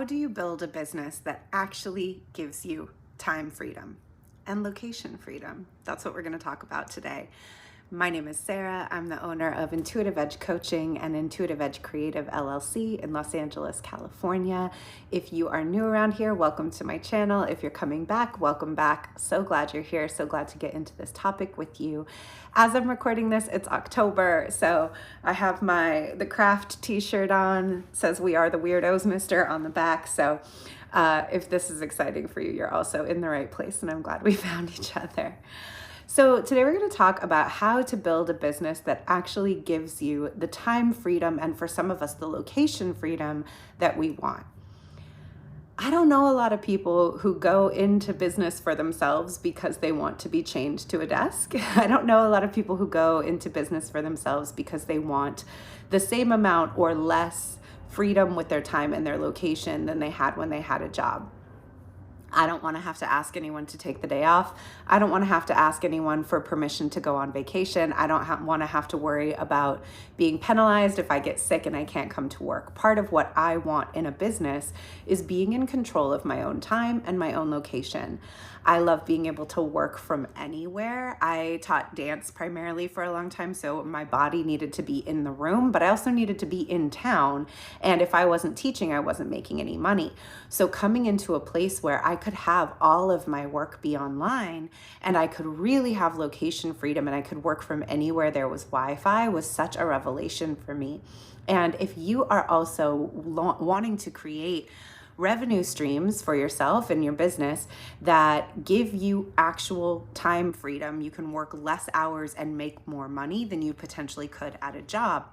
How do you build a business that actually gives you time freedom and location freedom? That's what we're going to talk about today. My name is Sarah. I'm the owner of Intuitive Edge Coaching and Intuitive Edge Creative LLC in Los Angeles, California. If you are new around here, welcome to my channel. If you're coming back, welcome back. So glad you're here. So glad to get into this topic with you. As I'm recording this, it's October, so I have the craft t-shirt on. It says "We Are the Weirdos, Mister" on the back. So if this is exciting for you, you're also in the right place, and I'm glad we found each other. So today we're going to talk about how to build a business that actually gives you the time freedom and, for some of us, the location freedom that we want. I don't know a lot of people who go into business for themselves because they want to be chained to a desk. I don't know a lot of people who go into business for themselves because they want the same amount or less freedom with their time and their location than they had when they had a job. I don't want to have to ask anyone to take the day off. I don't want to have to ask anyone for permission to go on vacation. I don't want to have to worry about being penalized if I get sick and I can't come to work. Part of what I want in a business is being in control of my own time and my own location. I love being able to work from anywhere. I taught dance primarily for a long time, so my body needed to be in the room, but I also needed to be in town. And if I wasn't teaching, I wasn't making any money. So coming into a place where I could have all of my work be online and I could really have location freedom and I could work from anywhere there was Wi-Fi was such a revelation for me. And if you are also wanting to create revenue streams for yourself and your business that give you actual time freedom, you can work less hours and make more money than you potentially could at a job,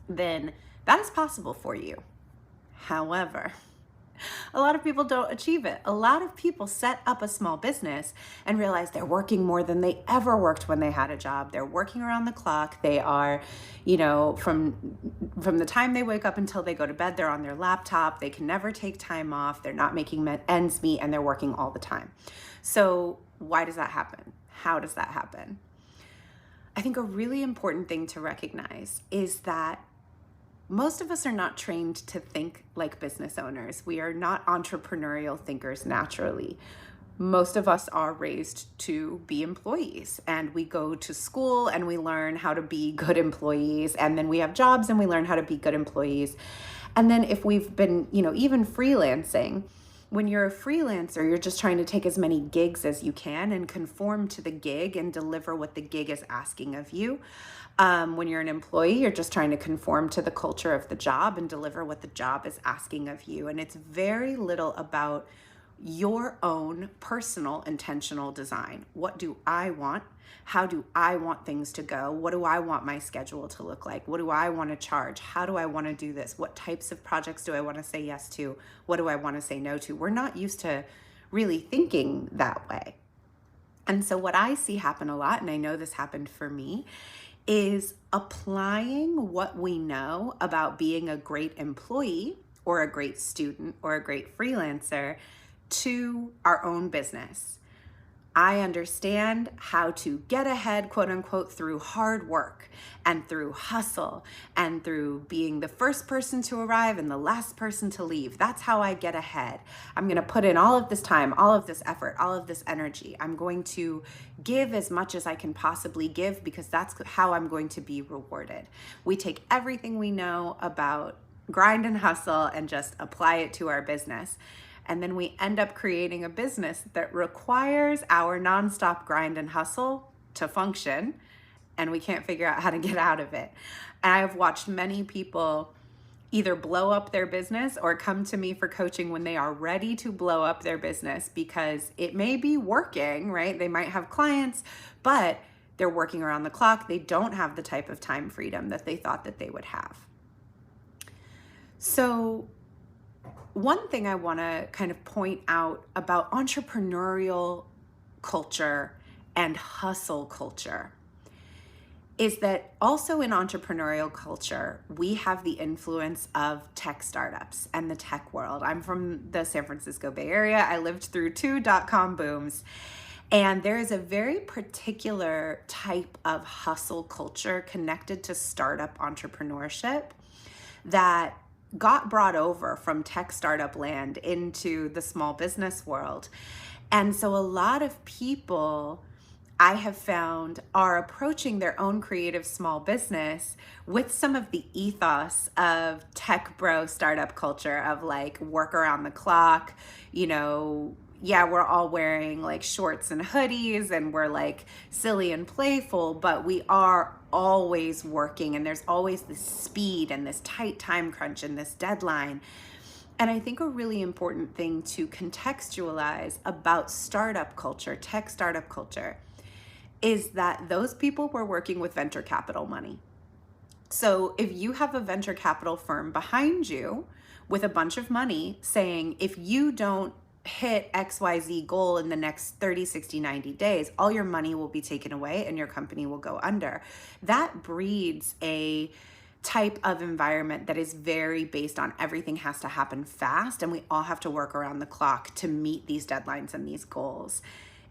then that is possible for you. However, a lot of people don't achieve it. A lot of people set up a small business and realize they're working more than they ever worked when they had a job. They're working around the clock. They are, from the time they wake up until they go to bed, they're on their laptop. They can never take time off. They're not making ends meet, and they're working all the time. So why does that happen? How does that happen? I think a really important thing to recognize is that most of us are not trained to think like business owners. We are not entrepreneurial thinkers naturally. Most of us are raised to be employees, and we go to school and we learn how to be good employees, and then we have jobs and we learn how to be good employees. And then if we've been, even freelancing, when you're a freelancer, you're just trying to take as many gigs as you can and conform to the gig and deliver what the gig is asking of you. When you're an employee, you're just trying to conform to the culture of the job and deliver what the job is asking of you. And it's very little about your own personal intentional design. What do I want? How do I want things to go? What do I want my schedule to look like? What do I want to charge? How do I want to do this? What types of projects do I want to say yes to? What do I want to say no to? We're not used to really thinking that way. And so what I see happen a lot, and I know this happened for me, is applying what we know about being a great employee or a great student or a great freelancer to our own business. I understand how to get ahead, quote unquote, through hard work and through hustle and through being the first person to arrive and the last person to leave. That's how I get ahead. I'm going to put in all of this time, all of this effort, all of this energy. I'm going to give as much as I can possibly give because that's how I'm going to be rewarded. We take everything we know about grind and hustle and just apply it to our business. And then we end up creating a business that requires our nonstop grind and hustle to function, and we can't figure out how to get out of it. And I have watched many people either blow up their business or come to me for coaching when they are ready to blow up their business because it may be working, right? They might have clients, but they're working around the clock. They don't have the type of time freedom that they thought that they would have. So one thing I want to kind of point out about entrepreneurial culture and hustle culture is that also in entrepreneurial culture, we have the influence of tech startups and the tech world. I'm from the San Francisco Bay Area. I lived through 2 dot-com booms. And there is a very particular type of hustle culture connected to startup entrepreneurship that got brought over from tech startup land into the small business world. And so a lot of people I have found are approaching their own creative small business with some of the ethos of tech bro startup culture of like work around the clock, you know, yeah, we're all wearing like shorts and hoodies and we're like silly and playful, but we are always working and there's always this speed and this tight time crunch and this deadline. And I think a really important thing to contextualize about startup culture, tech startup culture, is that those people were working with venture capital money. So if you have a venture capital firm behind you with a bunch of money saying, if you don't hit XYZ goal in the next 30, 60, 90 days, all your money will be taken away and your company will go under. That breeds a type of environment that is very based on everything has to happen fast and we all have to work around the clock to meet these deadlines and these goals.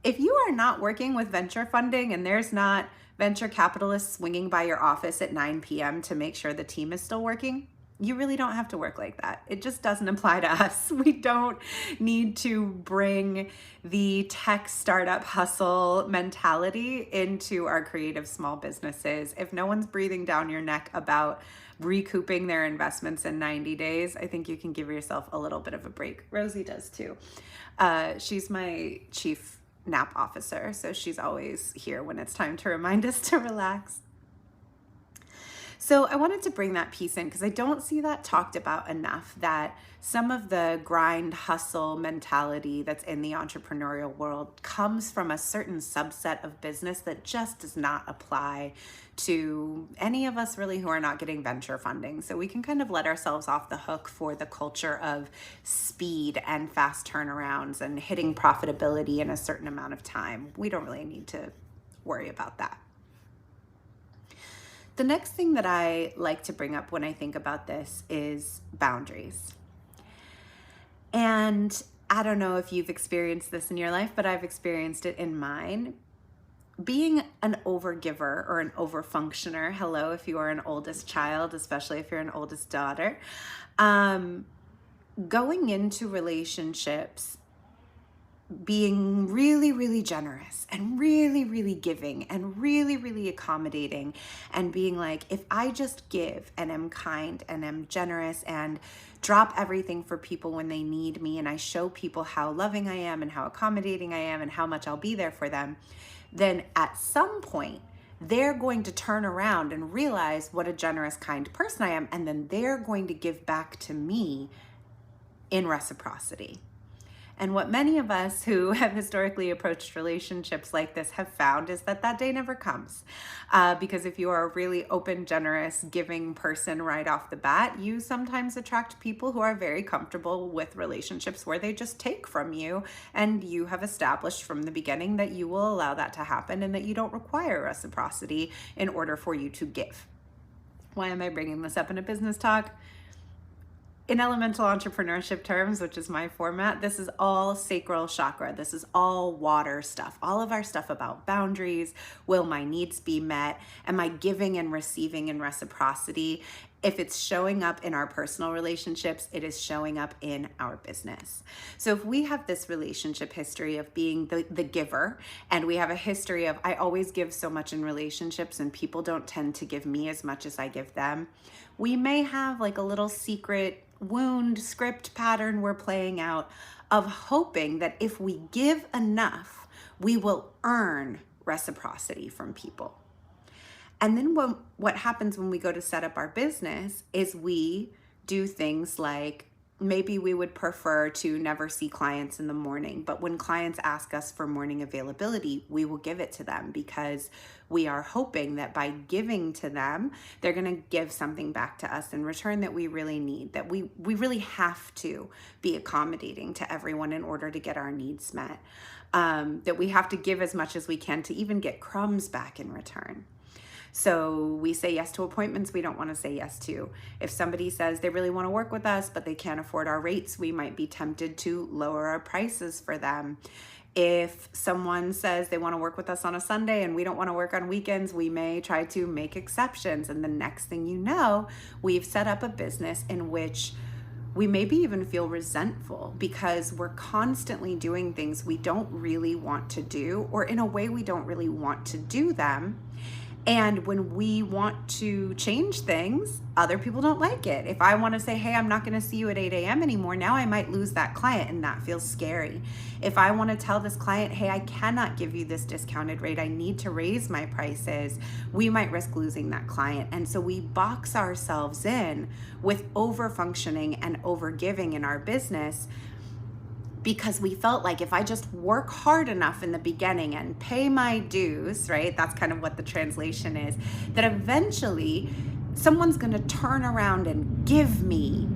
If you are not working with venture funding and there's not venture capitalists swinging by your office at 9 p.m. to make sure the team is still working, you really don't have to work like that. It just doesn't apply to us. We don't need to bring the tech startup hustle mentality into our creative small businesses. If no one's breathing down your neck about recouping their investments in 90 days, I think you can give yourself a little bit of a break. Rosie does too. She's my chief nap officer, so she's always here when it's time to remind us to relax. So I wanted to bring that piece in because I don't see that talked about enough, that some of the grind hustle mentality that's in the entrepreneurial world comes from a certain subset of business that just does not apply to any of us really who are not getting venture funding. So we can kind of let ourselves off the hook for the culture of speed and fast turnarounds and hitting profitability in a certain amount of time. We don't really need to worry about that. The next thing that I like to bring up when I think about this is boundaries. And I don't know if you've experienced this in your life, but I've experienced it in mine. Being an overgiver or an overfunctioner, hello, if you are an oldest child, especially if you're an oldest daughter, going into relationships being really, really generous and really, really giving and really, really accommodating and being like, if I just give and am kind and am generous and drop everything for people when they need me and I show people how loving I am and how accommodating I am and how much I'll be there for them, then at some point they're going to turn around and realize what a generous, kind person I am, and then they're going to give back to me in reciprocity. And what many of us who have historically approached relationships like this have found is that that day never comes. Because if you are a really open, generous, giving person right off the bat, you sometimes attract people who are very comfortable with relationships where they just take from you, and you have established from the beginning that you will allow that to happen and that you don't require reciprocity in order for you to give. Why am I bringing this up in a business talk? In elemental entrepreneurship terms, which is my format, this is all sacral chakra. This is all water stuff. All of our stuff about boundaries. Will my needs be met? Am I giving and receiving in reciprocity? If it's showing up in our personal relationships, it is showing up in our business. So if we have this relationship history of being the giver, and we have a history of I always give so much in relationships and people don't tend to give me as much as I give them, we may have like a little secret wound script pattern we're playing out of hoping that if we give enough, we will earn reciprocity from people. And then what happens when we go to set up our business is we do things like maybe we would prefer to never see clients in the morning, but when clients ask us for morning availability, we will give it to them because we are hoping that by giving to them, they're going to give something back to us in return that we really need, that we really have to be accommodating to everyone in order to get our needs met, that we have to give as much as we can to even get crumbs back in return. So we say yes to appointments we don't want to say yes to. If somebody says they really want to work with us, but they can't afford our rates, we might be tempted to lower our prices for them. If someone says they want to work with us on a Sunday and we don't want to work on weekends, we may try to make exceptions. And the next thing you know, we've set up a business in which we maybe even feel resentful because we're constantly doing things we don't really want to do, or in a way we don't really want to do them. And when we want to change things, other people don't like it. If I want to say, hey, I'm not going to see you at 8 a.m. anymore, now I might lose that client, and that feels scary. If I want to tell this client, hey, I cannot give you this discounted rate, I need to raise my prices, we might risk losing that client. And so we box ourselves in with over-functioning and over-giving in our business, because we felt like if I just work hard enough in the beginning and pay my dues, right? That's kind of what the translation is, that eventually someone's going to turn around and give me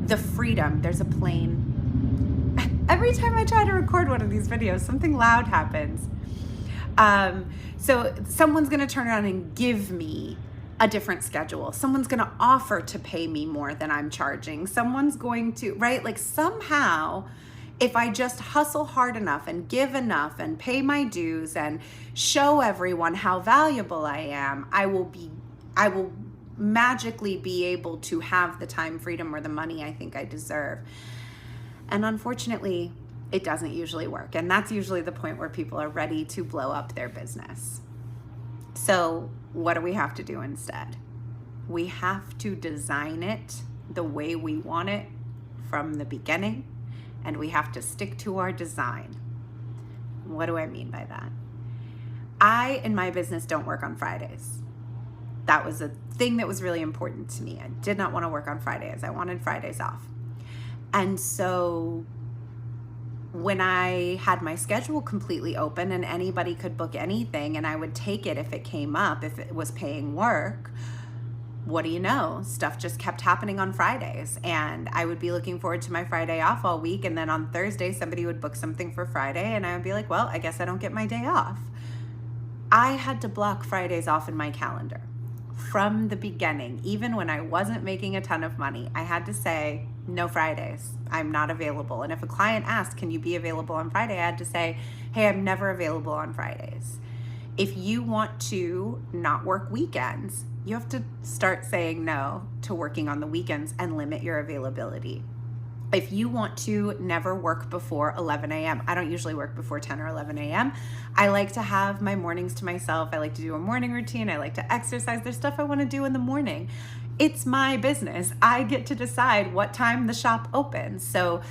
the freedom. There's a plane. Every time I try to record one of these videos, something loud happens. So someone's going to turn around and give me a different schedule. Someone's going to offer to pay me more than I'm charging. Someone's going to, right? Like somehow, if I just hustle hard enough and give enough and pay my dues and show everyone how valuable I am, I will magically be able to have the time freedom or the money I think I deserve. And unfortunately, it doesn't usually work. And that's usually the point where people are ready to blow up their business. So what do we have to do instead? We have to design it the way we want it from the beginning. And we have to stick to our design. What do I mean by that? I, in my business, don't work on Fridays. That was a thing that was really important to me. I did not want to work on Fridays. I wanted Fridays off. And so when I had my schedule completely open and anybody could book anything and I would take it if it came up, if it was paying work, what do you know? Stuff just kept happening on Fridays, and I would be looking forward to my Friday off all week, and then on Thursday somebody would book something for Friday and I would be like, well, I guess I don't get my day off. I had to block Fridays off in my calendar from the beginning. Even when I wasn't making a ton of money, I had to say, no Fridays, I'm not available. And if a client asked, can you be available on Friday? I had to say, hey, I'm never available on Fridays. If you want to not work weekends, you have to start saying no to working on the weekends and limit your availability. If you want to never work before 11 a.m., I don't usually work before 10 or 11 a.m. I like to have my mornings to myself. I like to do a morning routine. I like to exercise. There's stuff I want to do in the morning. It's my business. I get to decide what time the shop opens. So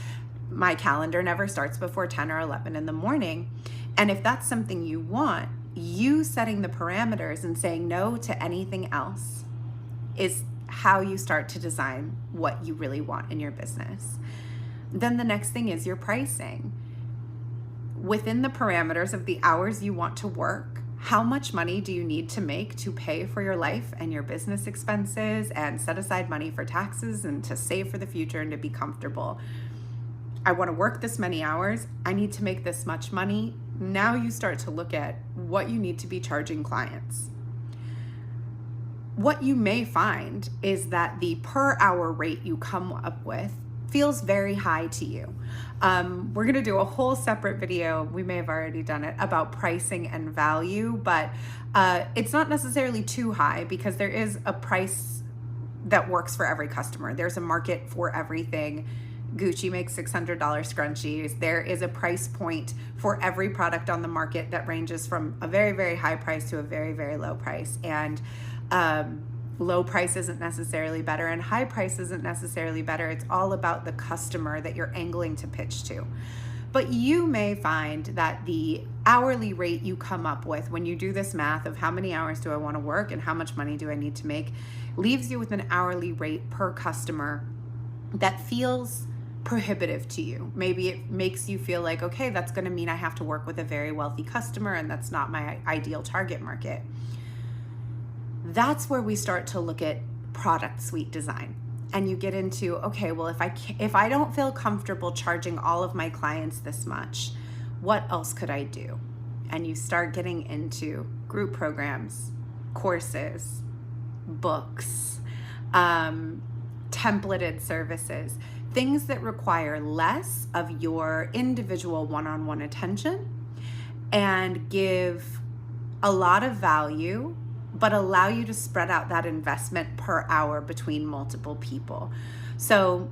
my calendar never starts before 10 or 11 in the morning. And if that's something you want, you setting the parameters and saying no to anything else is how you start to design what you really want in your business. Then the next thing is your pricing. Within the parameters of the hours you want to work, how much money do you need to make to pay for your life and your business expenses and set aside money for taxes and to save for the future and to be comfortable? I want to work this many hours. I need to make this much money. Now you start to look at what you need to be charging clients. What you may find is that the per hour rate you come up with feels very high to you. We're going to do a whole separate video, we may have already done it, about pricing and value, but it's not necessarily too high because there is a price that works for every customer. There's a market for everything. Gucci makes $600 scrunchies. There is a price point for every product on the market that ranges from a very, very high price to a very, very low price. And low price isn't necessarily better and high price isn't necessarily better. It's all about the customer that you're angling to pitch to. But you may find that the hourly rate you come up with when you do this math of how many hours do I want to work and how much money do I need to make leaves you with an hourly rate per customer that feels prohibitive to you. Maybe it makes you feel like, okay, that's going to mean I have to work with a very wealthy customer and that's not my ideal target market. That's where we start to look at product suite design. And you get into, okay, well, if I don't feel comfortable charging all of my clients this much, what else could I do? And you start getting into group programs, courses, books, templated services, things that require less of your individual one-on-one attention and give a lot of value, but allow you to spread out that investment per hour between multiple people. So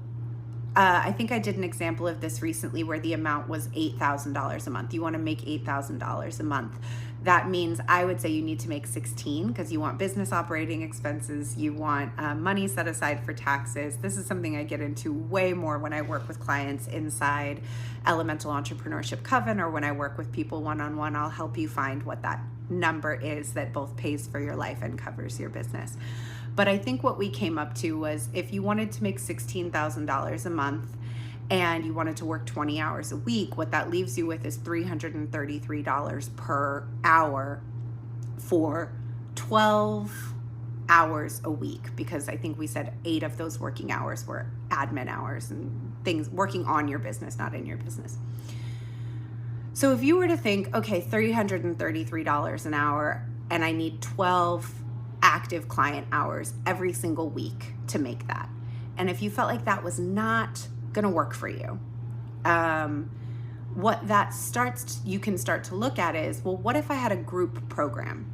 I think I did an example of this recently where the amount was $8,000 a month. You want to make $8,000 a month. That means I would say you need to make 16 because you want business operating expenses, you want money set aside for taxes. This is something I get into way more when I work with clients inside Elemental Entrepreneurship Coven, or when I work with people one-on-one. I'll help you find what that number is that both pays for your life and covers your business. But I think what we came up to was, if you wanted to make $16,000 a month and you wanted to work 20 hours a week, what that leaves you with is $333 per hour for 12 hours a week, because I think we said 8 of those working hours were admin hours and things working on your business, not in your business. So if you were to think, okay, $333 an hour, and I need 12 active client hours every single week to make that. And if you felt like that was not gonna work for you, what that you can start to look at is, well, what if I had a group program?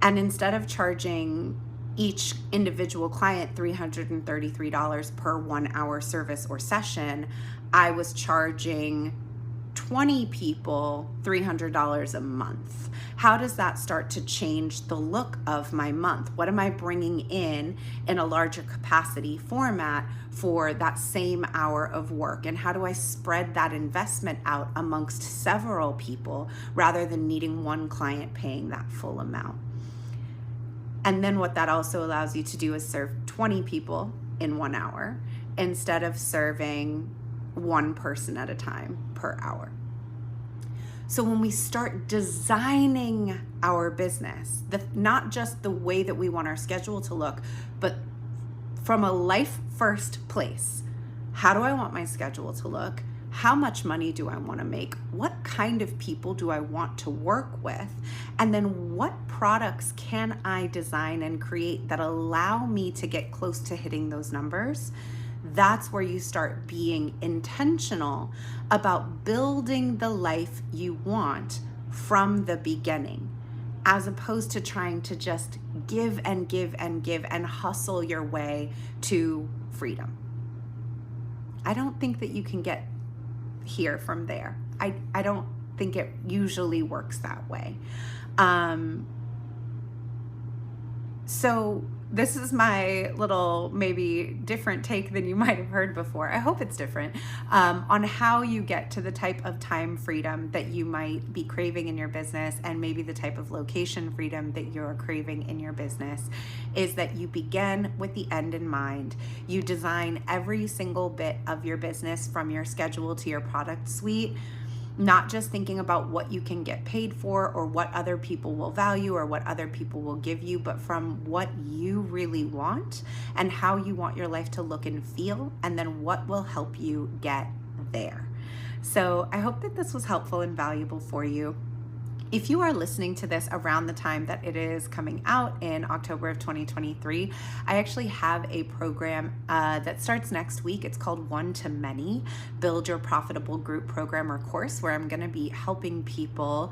And instead of charging each individual client $333 per 1 hour service or session, I was charging 20 people $300 a month. How does that start to change the look of my month? What am I bringing in a larger capacity format for that same hour of work? And how do I spread that investment out amongst several people rather than needing one client paying that full amount? And then what that also allows you to do is serve 20 people in 1 hour instead of serving one person at a time per hour. So when we start designing our business, not just the way that we want our schedule to look, but from a life first place, how do I want my schedule to look? How much money do I want to make? What kind of people do I want to work with? And then what products can I design and create that allow me to get close to hitting those numbers? That's where you start being intentional about building the life you want from the beginning, as opposed to trying to just give and give and give and hustle your way to freedom. I don't think that you can get here from there. I don't think it usually works that way. So this is my little maybe different take than you might have heard before. I hope it's different, on how you get to the type of time freedom that you might be craving in your business, and maybe the type of location freedom that you're craving in your business, is that you begin with the end in mind. You design every single bit of your business, from your schedule to your product suite, not just thinking about what you can get paid for or what other people will value or what other people will give you, but from what you really want and how you want your life to look and feel, and then what will help you get there. So I hope that this was helpful and valuable for you. If you are listening to this around the time that it is coming out in October of 2023, I actually have a program that starts next week. It's called One to Many, Build Your Profitable Group Program or Course, where I'm going to be helping people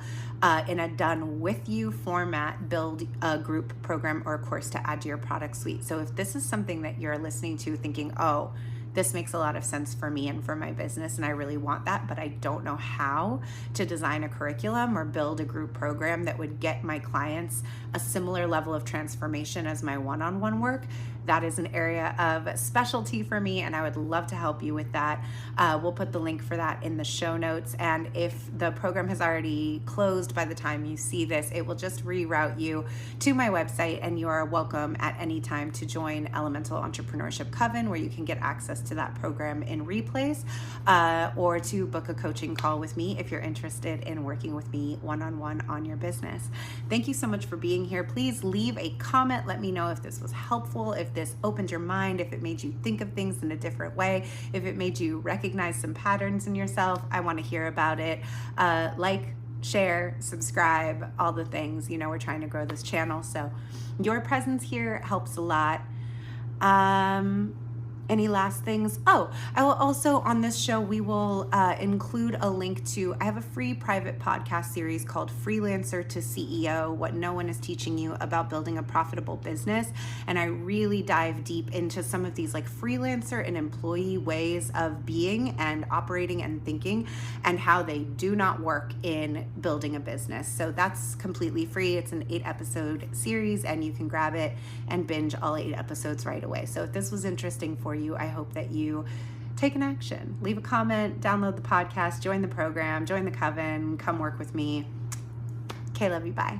in a done with you format build a group program or course to add to your product suite. So if this is something that you're listening to thinking, oh, this makes a lot of sense for me and for my business, and I really want that, but I don't know how to design a curriculum or build a group program that would get my clients a similar level of transformation as my one-on-one work. That is an area of specialty for me, and I would love to help you with that. We'll put the link for that in the show notes, and if the program has already closed by the time you see this, it will just reroute you to my website, and you are welcome at any time to join Elemental Entrepreneurship Coven, where you can get access to that program in replays, or to book a coaching call with me if you're interested in working with me one-on-one on your business. Thank you so much for being here. Please leave a comment. Let me know if this was helpful, if this opened your mind, if it made you think of things in a different way, if it made you recognize some patterns in yourself. I want to hear about it. Like, share, subscribe, all the things. You know, we're trying to grow this channel, so your presence here helps a lot. Any last things? Oh, I will also, on this show, we will include a link to, I have a free private podcast series called Freelancer to CEO, What No One is Teaching You About Building a Profitable Business. And I really dive deep into some of these like freelancer and employee ways of being and operating and thinking, and how they do not work in building a business. So that's completely free. It's an 8-episode series, and you can grab it and binge all 8 episodes right away. So if this was interesting for you, I hope that you take an action. Leave a comment, download the podcast, join the program, join the coven, come work with me. Okay, love you, bye.